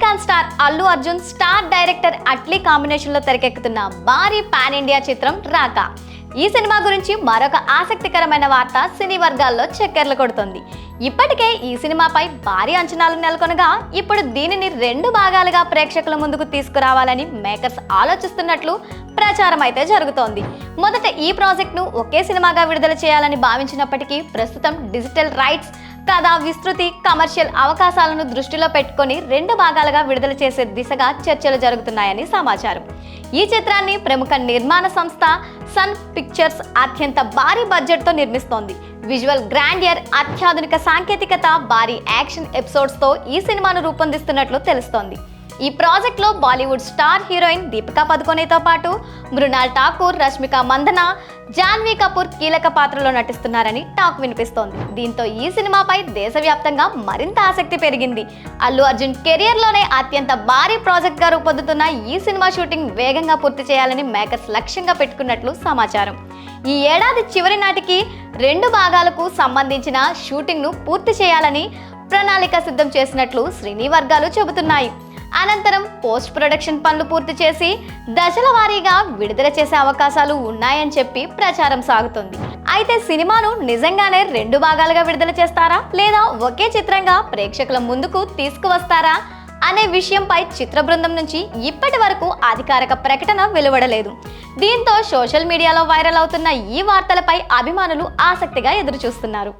Icon star Allu Arjun star director Atlee కాంబినేషన్లో తెరకెక్కుతున్న భారీ పాన్ ఇండియా చిత్రం రాకా. ఈ సినిమా గురించి మరొక ఆసక్తికరమైన వార్త సినీ వర్గాల్లో చక్కర్లు కొడుతోంది. ఇప్పటికే ఈ సినిమాపై భారీ అంచనాలు నెలకొనగా ఇప్పుడు దీనిని 2 భాగాలుగా ప్రేక్షకుల ముందుకు తీసుకురావాలని మేకర్స్ ఆలోచిస్తున్నట్లు ప్రచారం అయితే జరుగుతోంది. మొదట ఈ ప్రాజెక్ట్ను ఒకే సినిమాగా విడుదల చేయాలని భావించినప్పటికీ ప్రస్తుతం డిజిటల్ రైట్స్, కథ విస్తృతి, కమర్షియల్ అవకాశాలను దృష్టిలో పెట్టుకొని 2 భాగాలుగా విడుదల చేసే దిశగా చర్చలు జరుగుతున్నాయని సమాచారం. ఈ చిత్రాన్ని ప్రముఖ నిర్మాణ సంస్థ సన్ పిక్చర్స్ అత్యంత భారీ బడ్జెట్తో నిర్మిస్తోంది. విజువల్ గ్రాండియర్, అత్యాధునిక సాంకేతికత, భారీ యాక్షన్ ఎపిసోడ్స్తో ఈ సినిమాను రూపొందిస్తున్నట్లు తెలుస్తోంది. ఈ ప్రాజెక్ట్లో బాలీవుడ్ స్టార్ హీరోయిన్ దీపికా పదుకొనెతో పాటు మృణాల్ ఠాకూర్, రష్మిక మందన, జాన్వీ కపూర్ కీలక పాత్రలో నటిస్తున్నారని టాక్ వినిపిస్తోంది. దీంతో ఈ సినిమాపై దేశవ్యాప్తంగా మరింత ఆసక్తి పెరిగింది. అల్లు అర్జున్ కెరియర్లోనే అత్యంత భారీ ప్రాజెక్ట్గా రూపొందుతున్న ఈ సినిమా షూటింగ్ వేగంగా పూర్తి చేయాలని మేకర్స్ లక్ష్యంగా పెట్టుకున్నట్లు సమాచారం. ఈ ఏడాది చివరి నాటికి 2 భాగాలకు సంబంధించిన షూటింగ్ను పూర్తి చేయాలని ప్రణాళిక సిద్ధం చేసినట్లు సినీ వర్గాలు చెబుతున్నాయి. అనంతరం పోస్ట్ ప్రొడక్షన్ పనులు పూర్తి చేసి దశల వారీగా విడుదల చేసే అవకాశాలు ఉన్నాయని చెప్పి ప్రచారం సాగుతుంది. అయితే సినిమాను నిజంగానే 2 భాగాలుగా విడుదల చేస్తారా లేదా ఒకే చిత్రంగా ప్రేక్షకుల ముందుకు తీసుకువస్తారా అనే విషయంపై చిత్ర బృందం నుంచి ఇప్పటి వరకు అధికారిక ప్రకటన వెలువడలేదు. దీంతో సోషల్ మీడియాలో వైరల్ అవుతున్న ఈ వార్తలపై అభిమానులు ఆసక్తిగా ఎదురుచూస్తున్నారు.